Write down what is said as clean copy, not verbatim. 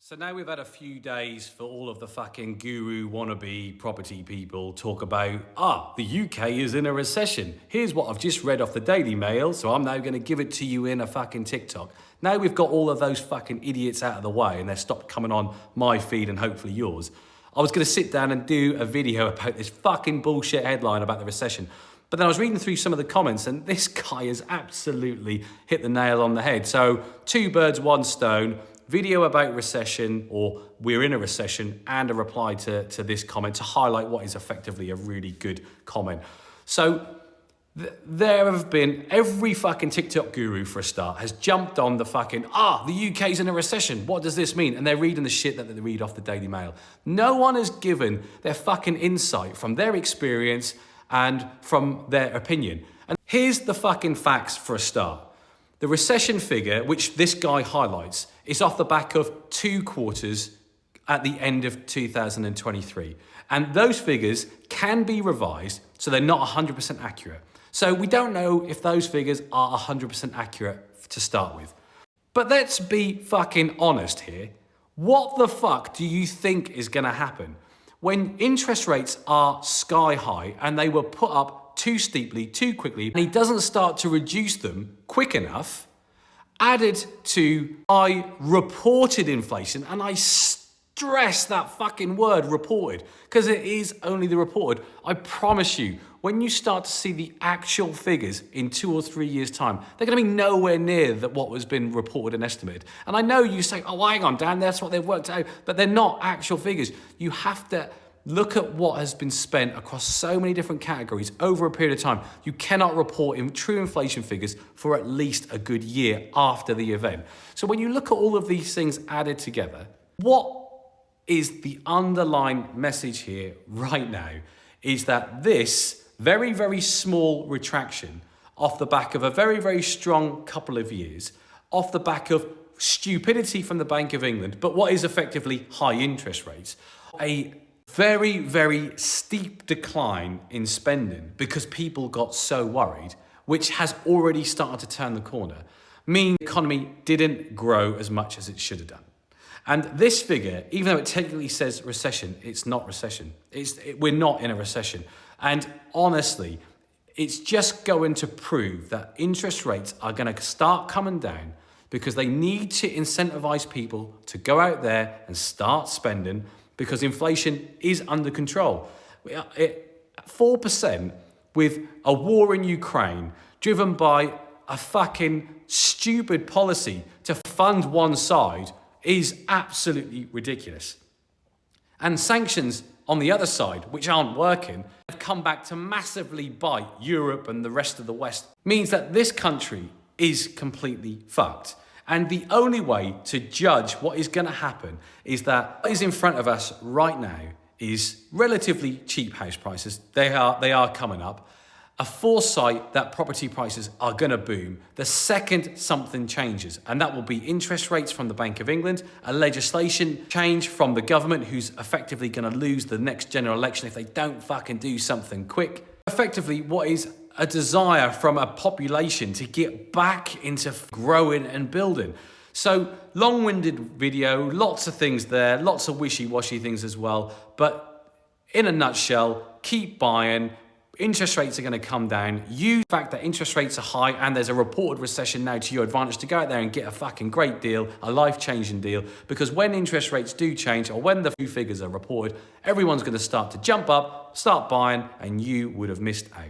So now we've had a few days for all of the fucking guru wannabe property people talk about, the UK is in a recession. Here's what I've just read off the Daily Mail, so I'm now going to give it to you in a fucking TikTok. Now we've got all of those fucking idiots out of the way and they've stopped coming on my feed and hopefully yours. I was going to sit down and do a video about this fucking bullshit headline about the recession. But then I was reading through some of the comments and this guy has absolutely hit the nail on the head. So two birds, one stone. Video about recession, or we're in a recession, and a reply to this comment to highlight what is effectively a really good comment. So there have been, every fucking TikTok guru for a start has jumped on the fucking, the UK's in a recession. What does this mean? And they're reading the shit that they read off the Daily Mail. No one has given their fucking insight from their experience and from their opinion. And here's the fucking facts for a start. The recession figure, which this guy highlights, is off the back of 2 quarters at the end of 2023. And those figures can be revised, so they're not 100% accurate. So we don't know if those figures are 100% accurate to start with. But let's be fucking honest here. What the fuck do you think is gonna happen when interest rates are sky high and they were put up too steeply, too quickly, and he doesn't start to reduce them quick enough, added to high reported inflation, and I stress that fucking word reported, because it is only the reported. I promise you, when you start to see the actual figures in 2 or 3 years' time, they're gonna be nowhere near what has been reported and estimated. And I know you say, hang on, Dan, that's what they've worked out, but they're not actual figures. You have to look at what has been spent across so many different categories over a period of time. You cannot report in true inflation figures for at least a good year after the event. So when you look at all of these things added together, what is the underlying message here right now is that this very, very small retraction off the back of a very, very strong couple of years, off the back of stupidity from the Bank of England, but what is effectively high interest rates, a very, very steep decline in spending because people got so worried, which has already started to turn the corner, means the economy didn't grow as much as it should have done. And this figure, even though it technically says recession, it's not recession. We're not in a recession. And honestly, it's just going to prove that interest rates are going to start coming down because they need to incentivize people to go out there and start spending, because inflation is under control. 4% with a war in Ukraine driven by a fucking stupid policy to fund one side is absolutely ridiculous. And sanctions on the other side, which aren't working, have come back to massively bite Europe and the rest of the West, means that this country is completely fucked. And the only way to judge what is going to happen is that what is in front of us right now is relatively cheap house prices. They are coming up. A foresight that property prices are going to boom the second something changes. And that will be interest rates from the Bank of England, a legislation change from the government who's effectively going to lose the next general election if they don't fucking do something quick. Effectively, what is a desire from a population to get back into growing and building. So long-winded video, lots of things there, lots of wishy-washy things as well. But in a nutshell, keep buying. Interest rates are going to come down. Use the fact that interest rates are high and there's a reported recession now to your advantage to go out there and get a fucking great deal, a life-changing deal. Because when interest rates do change, or when the few figures are reported, everyone's going to start to jump up, start buying, and you would have missed out.